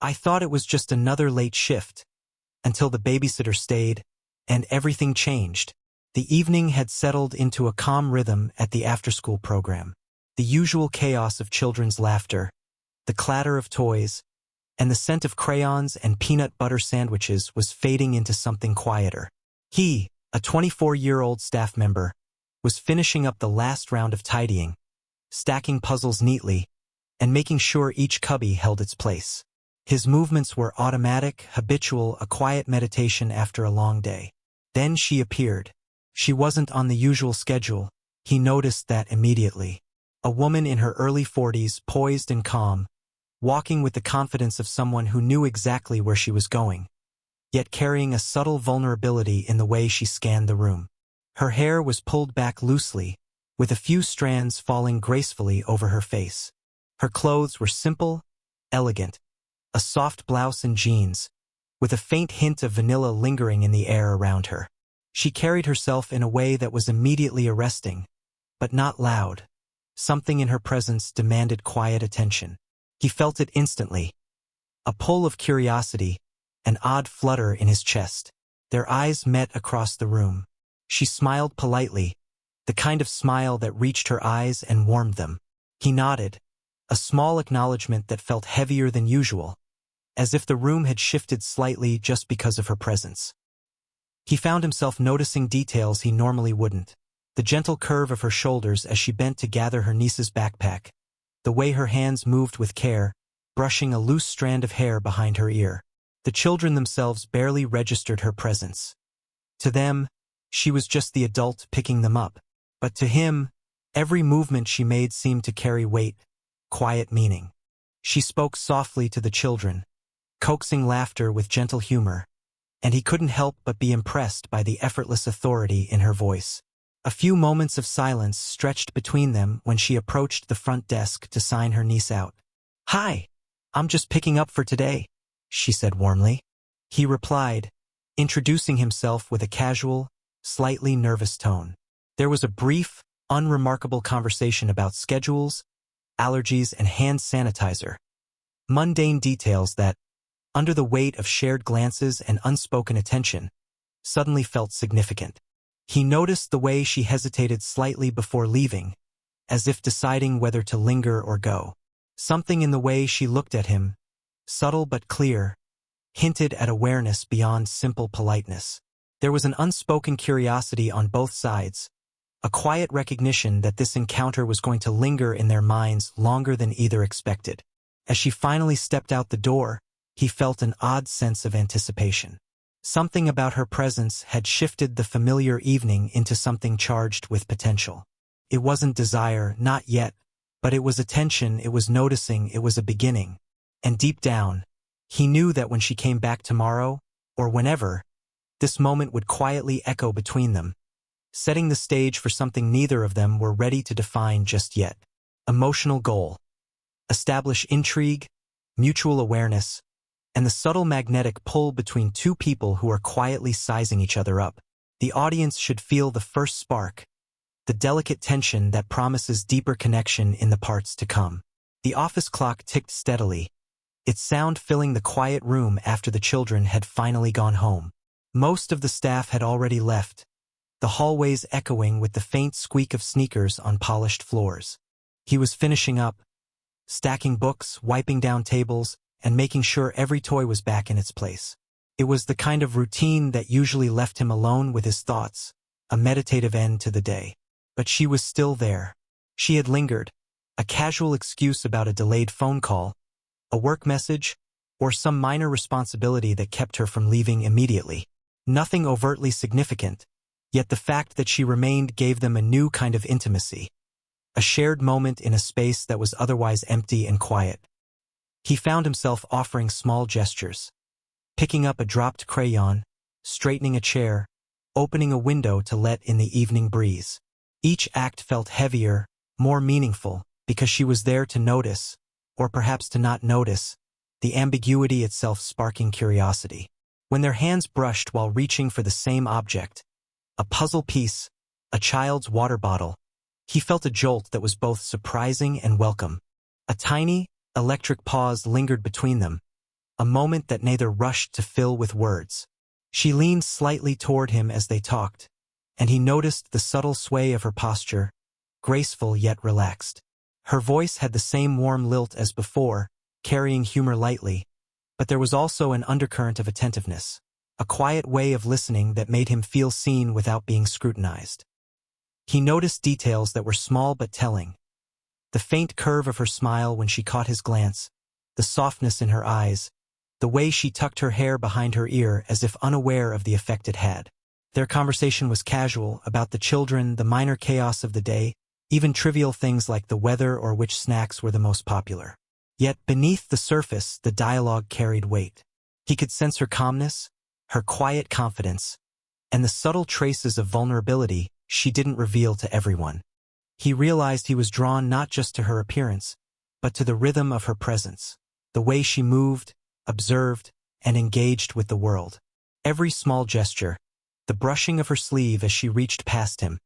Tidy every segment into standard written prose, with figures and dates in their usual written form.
I thought it was just another late shift, until the babysitter stayed, and everything changed. The evening had settled into a calm rhythm at the after-school program. The usual chaos of children's laughter, the clatter of toys, and the scent of crayons and peanut butter sandwiches was fading into something quieter. He, a 24-year-old staff member, was finishing up the last round of tidying, stacking puzzles neatly, and making sure each cubby held its place. His movements were automatic, habitual, a quiet meditation after a long day. Then she appeared. She wasn't on the usual schedule. He noticed that immediately. A woman in her early 40s, poised and calm, walking with the confidence of someone who knew exactly where she was going, yet carrying a subtle vulnerability in the way she scanned the room. Her hair was pulled back loosely, with a few strands falling gracefully over her face. Her clothes were simple, elegant, a soft blouse and jeans, with a faint hint of vanilla lingering in the air around her. She carried herself in a way that was immediately arresting, but not loud. Something in her presence demanded quiet attention. He felt it instantly. A pull of curiosity, an odd flutter in his chest. Their eyes met across the room. She smiled politely, the kind of smile that reached her eyes and warmed them. He nodded, a small acknowledgement that felt heavier than usual, as if the room had shifted slightly just because of her presence. He found himself noticing details he normally wouldn't. The gentle curve of her shoulders as she bent to gather her niece's backpack, the way her hands moved with care, brushing a loose strand of hair behind her ear. The children themselves barely registered her presence. To them, she was just the adult picking them up. But to him, every movement she made seemed to carry weight, quiet meaning. She spoke softly to the children, coaxing laughter with gentle humor, and he couldn't help but be impressed by the effortless authority in her voice. A few moments of silence stretched between them when she approached the front desk to sign her niece out. "Hi, I'm just picking up for today," she said warmly. He replied, introducing himself with a casual, slightly nervous tone. There was a brief, unremarkable conversation about schedules, allergies, and hand sanitizer. Mundane details that, under the weight of shared glances and unspoken attention, suddenly felt significant. He noticed the way she hesitated slightly before leaving, as if deciding whether to linger or go. Something in the way she looked at him, subtle but clear, hinted at awareness beyond simple politeness. There was an unspoken curiosity on both sides, a quiet recognition that this encounter was going to linger in their minds longer than either expected. As she finally stepped out the door, he felt an odd sense of anticipation. Something about her presence had shifted the familiar evening into something charged with potential. It wasn't desire, not yet, but it was attention, it was noticing, it was a beginning. And deep down, he knew that when she came back tomorrow, or whenever, this moment would quietly echo between them, setting the stage for something neither of them were ready to define just yet. Emotional goal. Establish intrigue, mutual awareness, and the subtle magnetic pull between two people who are quietly sizing each other up. The audience should feel the first spark, the delicate tension that promises deeper connection in the parts to come. The office clock ticked steadily, its sound filling the quiet room after the children had finally gone home. Most of the staff had already left, the hallways echoing with the faint squeak of sneakers on polished floors. He was finishing up, stacking books, wiping down tables, and making sure every toy was back in its place. It was the kind of routine that usually left him alone with his thoughts, a meditative end to the day. But she was still there. She had lingered, a casual excuse about a delayed phone call, a work message, or some minor responsibility that kept her from leaving immediately. Nothing overtly significant, yet the fact that she remained gave them a new kind of intimacy, a shared moment in a space that was otherwise empty and quiet. He found himself offering small gestures, picking up a dropped crayon, straightening a chair, opening a window to let in the evening breeze. Each act felt heavier, more meaningful, because she was there to notice, or perhaps to not notice, the ambiguity itself sparking curiosity. When their hands brushed while reaching for the same object, a puzzle piece, a child's water bottle, he felt a jolt that was both surprising and welcome. A tiny, electric pause lingered between them, a moment that neither rushed to fill with words. She leaned slightly toward him as they talked, and he noticed the subtle sway of her posture, graceful yet relaxed. Her voice had the same warm lilt as before, carrying humor lightly, but there was also an undercurrent of attentiveness, a quiet way of listening that made him feel seen without being scrutinized. He noticed details that were small but telling. The faint curve of her smile when she caught his glance, the softness in her eyes, the way she tucked her hair behind her ear as if unaware of the effect it had. Their conversation was casual, about the children, the minor chaos of the day, even trivial things like the weather or which snacks were the most popular. Yet beneath the surface, the dialogue carried weight. He could sense her calmness, her quiet confidence, and the subtle traces of vulnerability she didn't reveal to everyone. He realized he was drawn not just to her appearance, but to the rhythm of her presence, the way she moved, observed, and engaged with the world. Every small gesture, the brushing of her sleeve as she reached past him,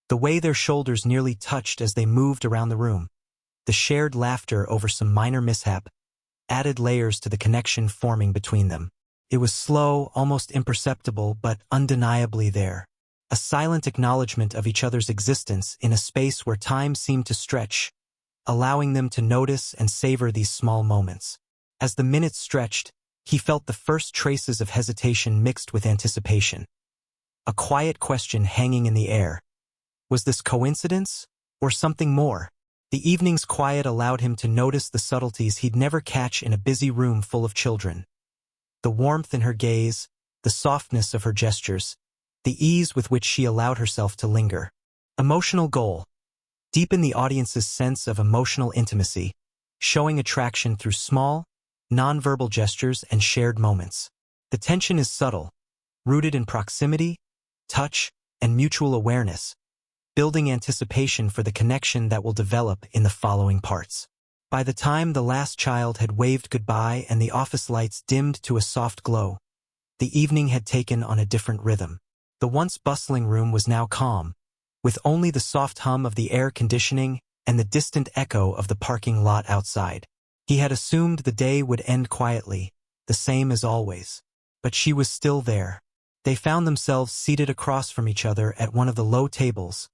the way their shoulders nearly touched as they moved around the room, the shared laughter over some minor mishap, added layers to the connection forming between them. It was slow, almost imperceptible, but undeniably there. A silent acknowledgement of each other's existence in a space where time seemed to stretch, allowing them to notice and savor these small moments. As the minutes stretched, he felt the first traces of hesitation mixed with anticipation. A quiet question hanging in the air. Was this coincidence, or something more? The evening's quiet allowed him to notice the subtleties he'd never catch in a busy room full of children. The warmth in her gaze, the softness of her gestures, the ease with which she allowed herself to linger. Emotional goal. Deepen the audience's sense of emotional intimacy, showing attraction through small, nonverbal gestures and shared moments. The tension is subtle, rooted in proximity, touch, and mutual awareness, building anticipation for the connection that will develop in the following parts. By the time the last child had waved goodbye and the office lights dimmed to a soft glow, the evening had taken on a different rhythm. The once bustling room was now calm, with only the soft hum of the air conditioning and the distant echo of the parking lot outside. He had assumed the day would end quietly, the same as always. But she was still there. They found themselves seated across from each other at one of the low tables,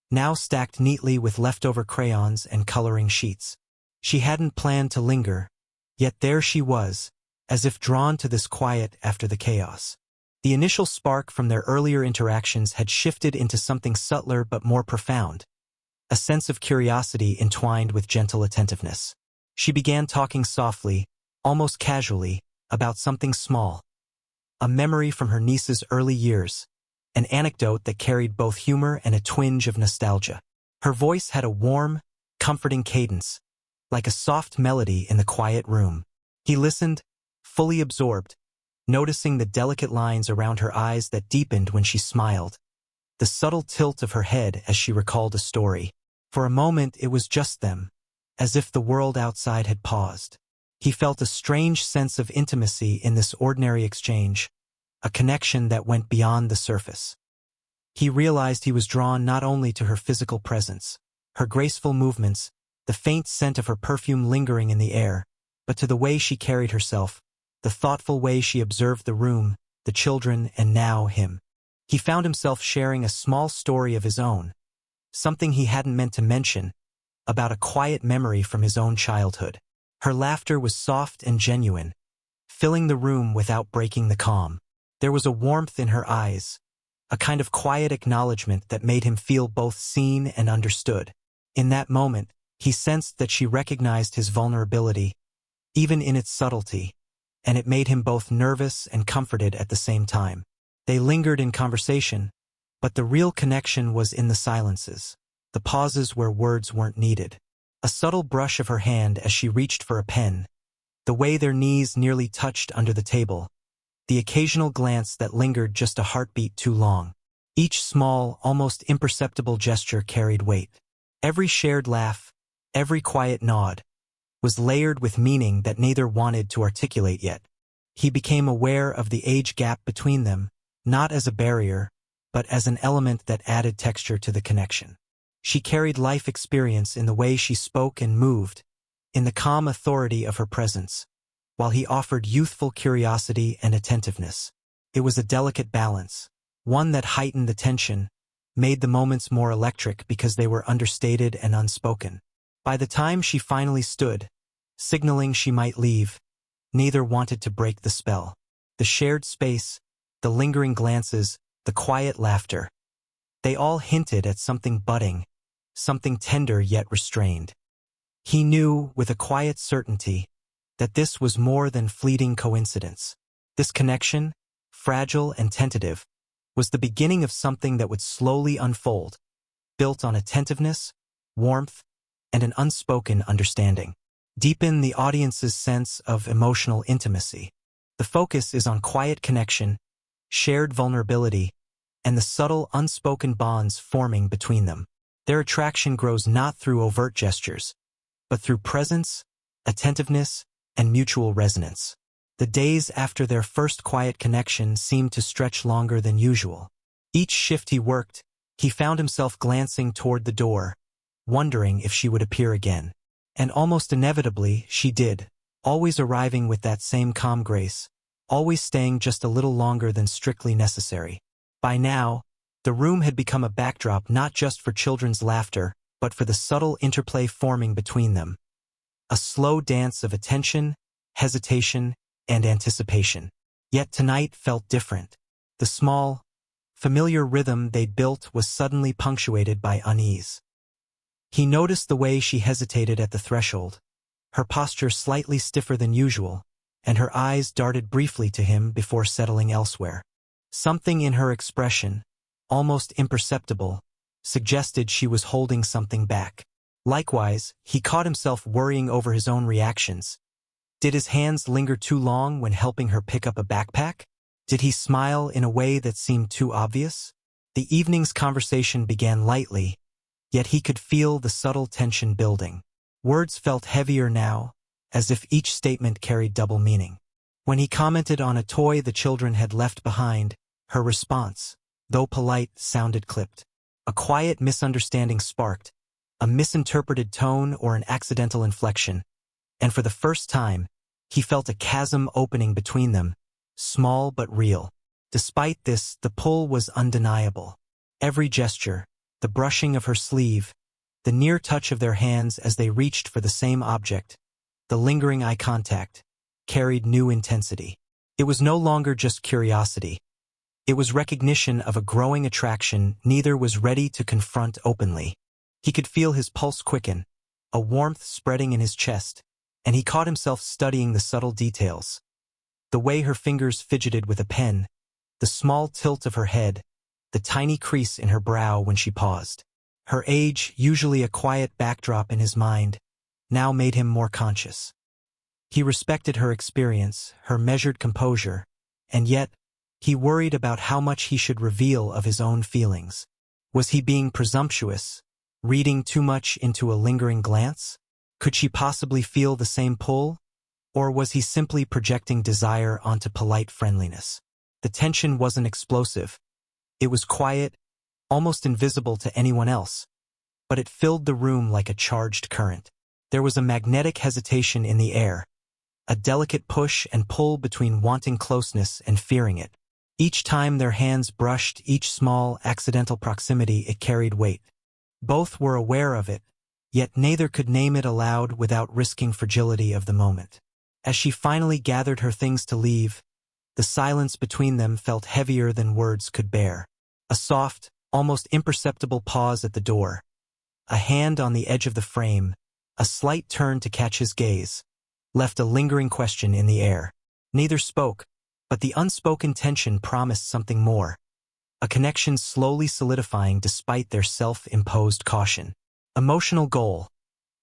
now stacked neatly with leftover crayons and coloring sheets. She hadn't planned to linger, yet there she was, as if drawn to this quiet after the chaos. The initial spark from their earlier interactions had shifted into something subtler but more profound, a sense of curiosity entwined with gentle attentiveness. She began talking softly, almost casually, about something small. A memory from her niece's early years, an anecdote that carried both humor and a twinge of nostalgia. Her voice had a warm, comforting cadence, like a soft melody in the quiet room. He listened, fully absorbed, noticing the delicate lines around her eyes that deepened when she smiled, the subtle tilt of her head as she recalled a story. For a moment it was just them, as if the world outside had paused. He felt a strange sense of intimacy in this ordinary exchange, a connection that went beyond the surface. He realized he was drawn not only to her physical presence, her graceful movements, the faint scent of her perfume lingering in the air, but to the way she carried herself, the thoughtful way she observed the room, the children, and now him. He found himself sharing a small story of his own, something he hadn't meant to mention, about a quiet memory from his own childhood. Her laughter was soft and genuine, filling the room without breaking the calm. There was a warmth in her eyes, a kind of quiet acknowledgement that made him feel both seen and understood. In that moment, he sensed that she recognized his vulnerability, even in its subtlety, and it made him both nervous and comforted at the same time. They lingered in conversation, but the real connection was in the silences, the pauses where words weren't needed. A subtle brush of her hand as she reached for a pen, the way their knees nearly touched under the table, the occasional glance that lingered just a heartbeat too long. Each small, almost imperceptible gesture carried weight. Every shared laugh, every quiet nod, was layered with meaning that neither wanted to articulate yet. He became aware of the age gap between them, not as a barrier, but as an element that added texture to the connection. She carried life experience in the way she spoke and moved, in the calm authority of her presence, while he offered youthful curiosity and attentiveness. It was a delicate balance, one that heightened the tension, made the moments more electric because they were understated and unspoken. By the time she finally stood, signaling she might leave, neither wanted to break the spell. The shared space, the lingering glances, the quiet laughter, they all hinted at something budding, something tender yet restrained. He knew, with a quiet certainty, that this was more than fleeting coincidence. This connection, fragile and tentative, was the beginning of something that would slowly unfold, built on attentiveness, warmth, and an unspoken understanding. Deepen the audience's sense of emotional intimacy. The focus is on quiet connection, shared vulnerability, and the subtle unspoken bonds forming between them. Their attraction grows not through overt gestures, but through presence, attentiveness, and mutual resonance. The days after their first quiet connection seemed to stretch longer than usual. Each shift he worked, he found himself glancing toward the door, wondering if she would appear again. And almost inevitably, she did, always arriving with that same calm grace, always staying just a little longer than strictly necessary. By now, the room had become a backdrop not just for children's laughter, but for the subtle interplay forming between them. A slow dance of attention, hesitation, and anticipation. Yet tonight felt different. The small, familiar rhythm they'd built was suddenly punctuated by unease. He noticed the way she hesitated at the threshold, her posture slightly stiffer than usual, and her eyes darted briefly to him before settling elsewhere. Something in her expression, almost imperceptible, suggested she was holding something back. Likewise, he caught himself worrying over his own reactions. Did his hands linger too long when helping her pick up a backpack? Did he smile in a way that seemed too obvious? The evening's conversation began lightly, yet he could feel the subtle tension building. Words felt heavier now, as if each statement carried double meaning. When he commented on a toy the children had left behind, her response, though polite, sounded clipped. A quiet misunderstanding sparked, a misinterpreted tone or an accidental inflection, and for the first time, he felt a chasm opening between them, small but real. Despite this, the pull was undeniable. Every gesture, the brushing of her sleeve, the near touch of their hands as they reached for the same object, the lingering eye contact, carried new intensity. It was no longer just curiosity. It was recognition of a growing attraction neither was ready to confront openly. He could feel his pulse quicken, a warmth spreading in his chest, and he caught himself studying the subtle details. The way her fingers fidgeted with a pen, the small tilt of her head, the tiny crease in her brow when she paused. Her age, usually a quiet backdrop in his mind, now made him more conscious. He respected her experience, her measured composure, and yet, he worried about how much he should reveal of his own feelings. Was he being presumptuous, reading too much into a lingering glance? Could she possibly feel the same pull? Or was he simply projecting desire onto polite friendliness? The tension wasn't explosive. It was quiet, almost invisible to anyone else, but it filled the room like a charged current. There was a magnetic hesitation in the air, a delicate push and pull between wanting closeness and fearing it. Each time their hands brushed each small, accidental proximity, it carried weight. Both were aware of it, yet neither could name it aloud without risking fragility of the moment. As she finally gathered her things to leave, the silence between them felt heavier than words could bear. A soft, almost imperceptible pause at the door, a hand on the edge of the frame, a slight turn to catch his gaze, left a lingering question in the air. Neither spoke, but the unspoken tension promised something more, a connection slowly solidifying despite their self-imposed caution. Emotional goal: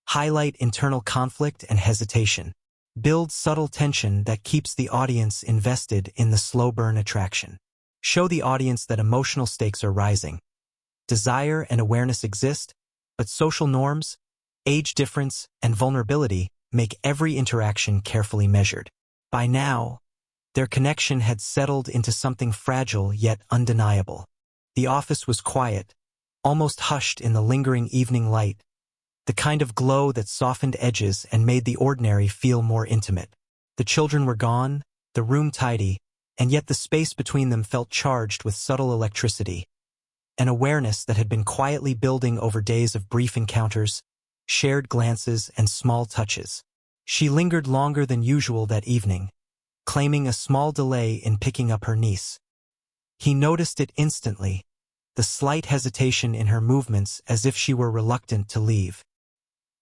highlight internal conflict and hesitation. Build subtle tension that keeps the audience invested in the slow burn attraction. Show the audience that emotional stakes are rising. Desire and awareness exist, but social norms, age difference, and vulnerability make every interaction carefully measured. By now, their connection had settled into something fragile yet undeniable. The office was quiet, almost hushed in the lingering evening light, the kind of glow that softened edges and made the ordinary feel more intimate. The children were gone, the room tidy, and yet the space between them felt charged with subtle electricity, an awareness that had been quietly building over days of brief encounters, shared glances, and small touches. She lingered longer than usual that evening, claiming a small delay in picking up her niece. He noticed it instantly, the slight hesitation in her movements as if she were reluctant to leave.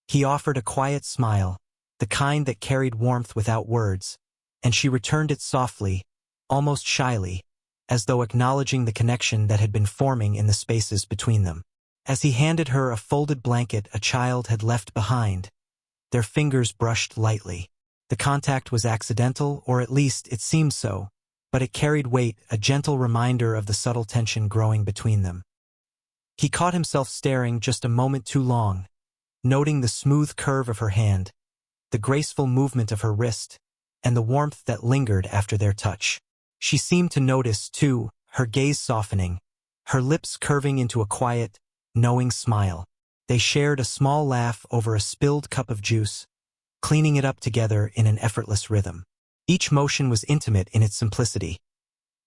He offered a quiet smile, the kind that carried warmth without words, and she returned it softly, almost shyly, as though acknowledging the connection that had been forming in the spaces between them. As he handed her a folded blanket a child had left behind, their fingers brushed lightly. The contact was accidental, or at least it seemed so, but it carried weight, a gentle reminder of the subtle tension growing between them. He caught himself staring just a moment too long, noting the smooth curve of her hand, the graceful movement of her wrist, and the warmth that lingered after their touch. She seemed to notice, too, her gaze softening, her lips curving into a quiet, knowing smile. They shared a small laugh over a spilled cup of juice, cleaning it up together in an effortless rhythm. Each motion was intimate in its simplicity.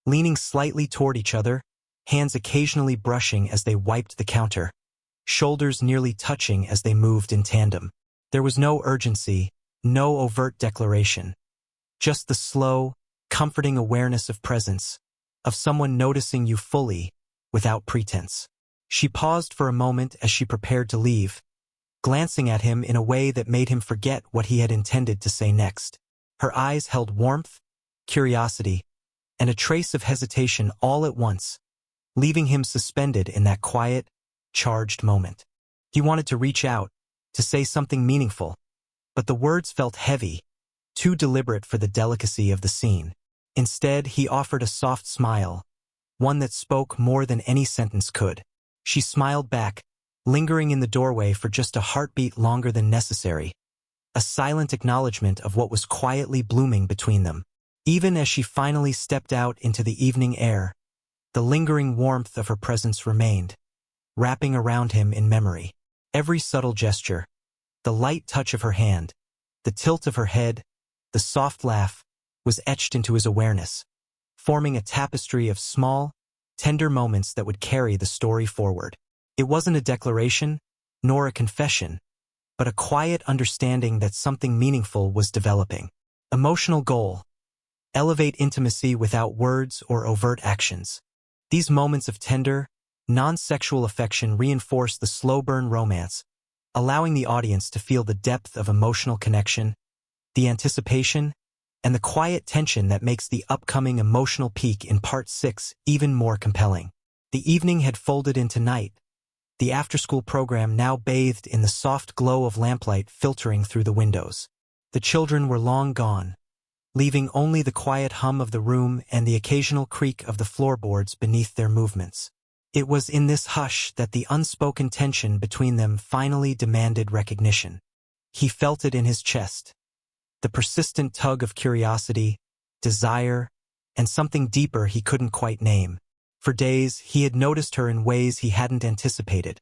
Leaning slightly toward each other, hands occasionally brushing as they wiped the counter, shoulders nearly touching as they moved in tandem. There was no urgency, no overt declaration. Just the slow, comforting awareness of presence, of someone noticing you fully, without pretense. She paused for a moment as she prepared to leave, glancing at him in a way that made him forget what he had intended to say next. Her eyes held warmth, curiosity, and a trace of hesitation all at once, leaving him suspended in that quiet, charged moment. He wanted to reach out, to say something meaningful, but the words felt heavy, too deliberate for the delicacy of the scene. Instead, he offered a soft smile, one that spoke more than any sentence could. She smiled back, lingering in the doorway for just a heartbeat longer than necessary, a silent acknowledgement of what was quietly blooming between them. Even as she finally stepped out into the evening air, the lingering warmth of her presence remained, wrapping around him in memory. Every subtle gesture, the light touch of her hand, the tilt of her head, the soft laugh, was etched into his awareness, forming a tapestry of small, tender moments that would carry the story forward. It wasn't a declaration, nor a confession, but a quiet understanding that something meaningful was developing. Emotional goal: elevate intimacy without words or overt actions. These moments of tender, non-sexual affection reinforce the slow-burn romance, allowing the audience to feel the depth of emotional connection, the anticipation, and the quiet tension that makes the upcoming emotional peak in Part 6 even more compelling. The evening had folded into night, the after-school program now bathed in the soft glow of lamplight filtering through the windows. The children were long gone, leaving only the quiet hum of the room and the occasional creak of the floorboards beneath their movements. It was in this hush that the unspoken tension between them finally demanded recognition. He felt it in his chest, the persistent tug of curiosity, desire, and something deeper he couldn't quite name. For days, he had noticed her in ways he hadn't anticipated.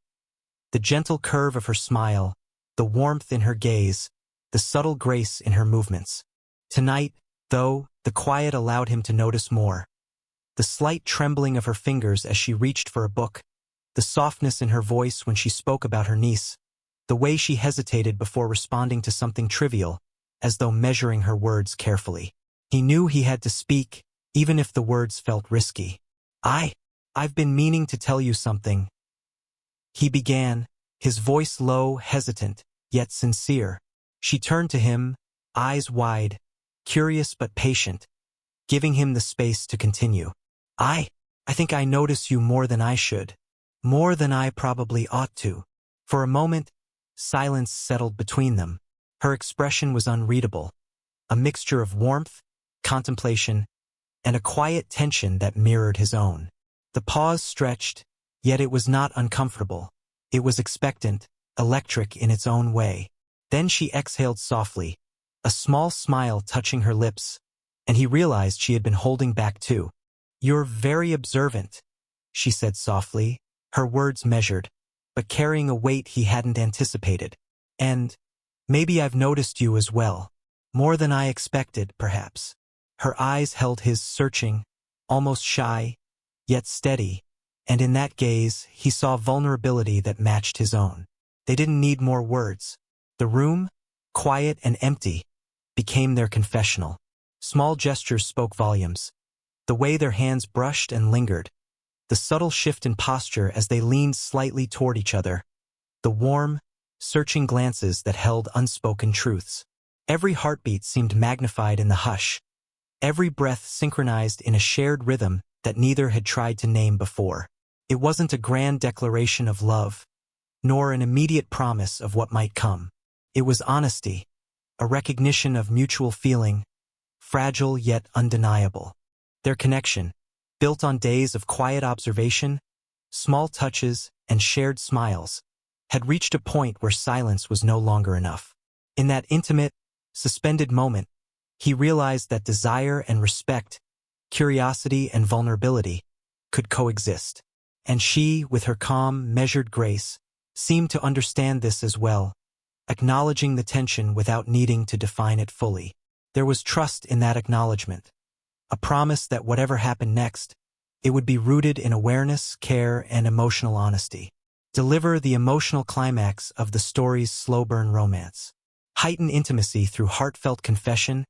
The gentle curve of her smile, the warmth in her gaze, the subtle grace in her movements. Tonight, though, the quiet allowed him to notice more. The slight trembling of her fingers as she reached for a book, the softness in her voice when she spoke about her niece, the way she hesitated before responding to something trivial, as though measuring her words carefully. He knew he had to speak, even if the words felt risky. I've been meaning to tell you something. He began, his voice low, hesitant, yet sincere. She turned to him, eyes wide, curious but patient, giving him the space to continue. I think I notice you more than I should, more than I probably ought to. For a moment, silence settled between them. Her expression was unreadable, a mixture of warmth, contemplation, and a quiet tension that mirrored his own. The pause stretched, yet it was not uncomfortable. It was expectant, electric in its own way. Then she exhaled softly, a small smile touching her lips, and he realized she had been holding back too. "You're very observant," she said softly, her words measured, but carrying a weight he hadn't anticipated. "And maybe I've noticed you as well." More than I expected, perhaps. Her eyes held his, searching, almost shy, yet steady, and in that gaze he saw vulnerability that matched his own. They didn't need more words. The room, quiet and empty, became their confessional. Small gestures spoke volumes. The way their hands brushed and lingered, the subtle shift in posture as they leaned slightly toward each other, the warm, searching glances that held unspoken truths. Every heartbeat seemed magnified in the hush, every breath synchronized in a shared rhythm that neither had tried to name before. It wasn't a grand declaration of love, nor an immediate promise of what might come. It was honesty, a recognition of mutual feeling, fragile yet undeniable. Their connection, built on days of quiet observation, small touches, and shared smiles, had reached a point where silence was no longer enough. In that intimate, suspended moment, he realized that desire and respect, curiosity and vulnerability, could coexist. And she, with her calm, measured grace, seemed to understand this as well, acknowledging the tension without needing to define it fully. There was trust in that acknowledgement, a promise that whatever happened next, it would be rooted in awareness, care, and emotional honesty. Deliver the emotional climax of the story's slow-burn romance. Heighten intimacy through heartfelt confession,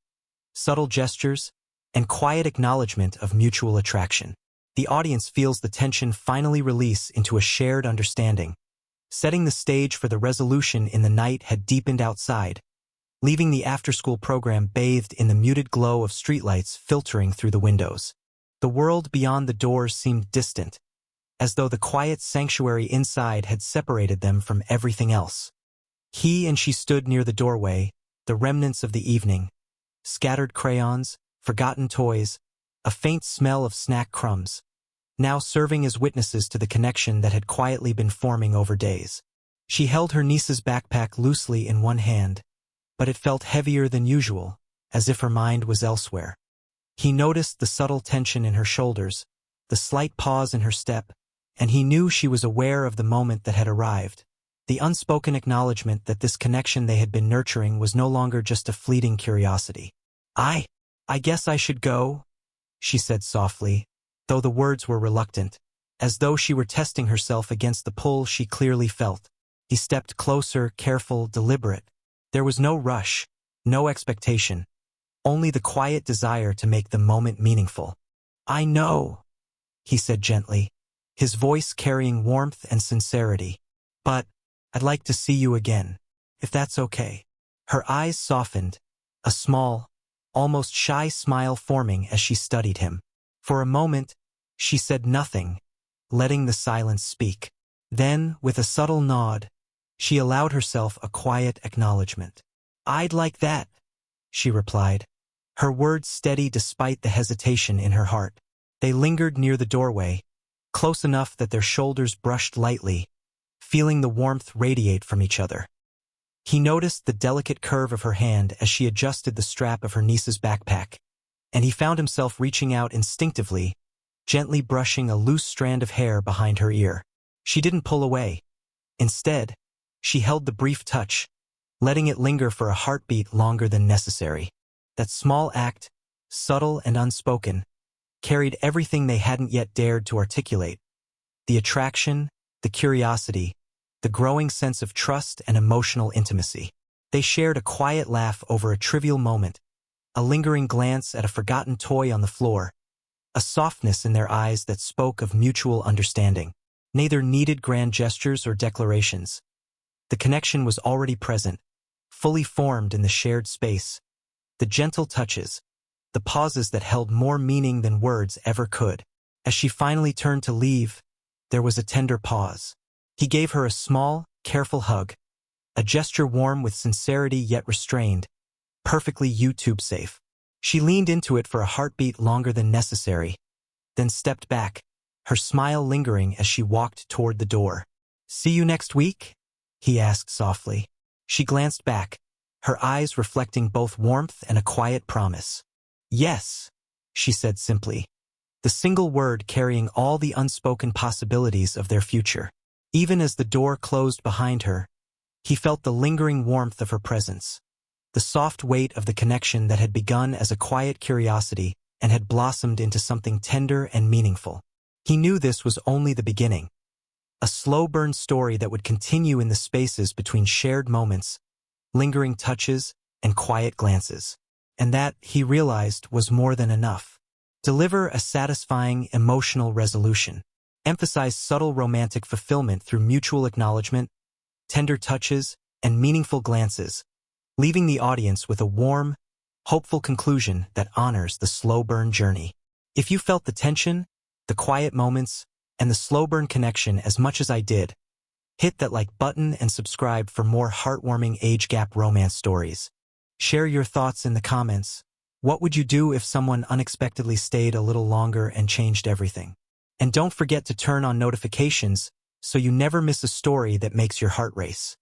subtle gestures, and quiet acknowledgement of mutual attraction. The audience feels the tension finally release into a shared understanding. Setting the stage for the resolution in the night had deepened outside, leaving the after-school program bathed in the muted glow of streetlights filtering through the windows. The world beyond the doors seemed distant, as though the quiet sanctuary inside had separated them from everything else. He and she stood near the doorway, the remnants of the evening, scattered crayons, forgotten toys, a faint smell of snack crumbs, now serving as witnesses to the connection that had quietly been forming over days. She held her niece's backpack loosely in one hand, but it felt heavier than usual, as if her mind was elsewhere. He noticed the subtle tension in her shoulders, the slight pause in her step, and he knew she was aware of the moment that had arrived. The unspoken acknowledgement that this connection they had been nurturing was no longer just a fleeting curiosity. I guess I should go," she said softly, though the words were reluctant, as though she were testing herself against the pull she clearly felt. He stepped closer, careful, deliberate. There was no rush, no expectation, only the quiet desire to make the moment meaningful. "I know," he said gently, his voice carrying warmth and sincerity. "But I'd like to see you again, if that's okay." Her eyes softened, a small, almost shy smile forming as she studied him. For a moment, she said nothing, letting the silence speak. Then, with a subtle nod, she allowed herself a quiet acknowledgement. "I'd like that," she replied, her words steady despite the hesitation in her heart. They lingered near the doorway, close enough that their shoulders brushed lightly, feeling the warmth radiate from each other. He noticed the delicate curve of her hand as she adjusted the strap of her niece's backpack, and he found himself reaching out instinctively, gently brushing a loose strand of hair behind her ear. She didn't pull away. Instead, she held the brief touch, letting it linger for a heartbeat longer than necessary. That small act, subtle and unspoken, carried everything they hadn't yet dared to articulate: the attraction, the curiosity, the growing sense of trust and emotional intimacy. They shared a quiet laugh over a trivial moment, a lingering glance at a forgotten toy on the floor, a softness in their eyes that spoke of mutual understanding. Neither needed grand gestures or declarations. The connection was already present, fully formed in the shared space. The gentle touches, the pauses that held more meaning than words ever could. As she finally turned to leave, there was a tender pause. He gave her a small, careful hug, a gesture warm with sincerity yet restrained, perfectly YouTube safe. She leaned into it for a heartbeat longer than necessary, then stepped back, her smile lingering as she walked toward the door. "See you next week?" he asked softly. She glanced back, her eyes reflecting both warmth and a quiet promise. "Yes," she said simply, the single word carrying all the unspoken possibilities of their future. Even as the door closed behind her, he felt the lingering warmth of her presence, the soft weight of the connection that had begun as a quiet curiosity and had blossomed into something tender and meaningful. He knew this was only the beginning, a slow-burn story that would continue in the spaces between shared moments, lingering touches, and quiet glances. And that, he realized, was more than enough. Deliver a satisfying emotional resolution. Emphasize subtle romantic fulfillment through mutual acknowledgement, tender touches, and meaningful glances, leaving the audience with a warm, hopeful conclusion that honors the slow-burn journey. If you felt the tension, the quiet moments, and the slow-burn connection as much as I did, hit that like button and subscribe for more heartwarming age-gap romance stories. Share your thoughts in the comments. What would you do if someone unexpectedly stayed a little longer and changed everything? And don't forget to turn on notifications so you never miss a story that makes your heart race.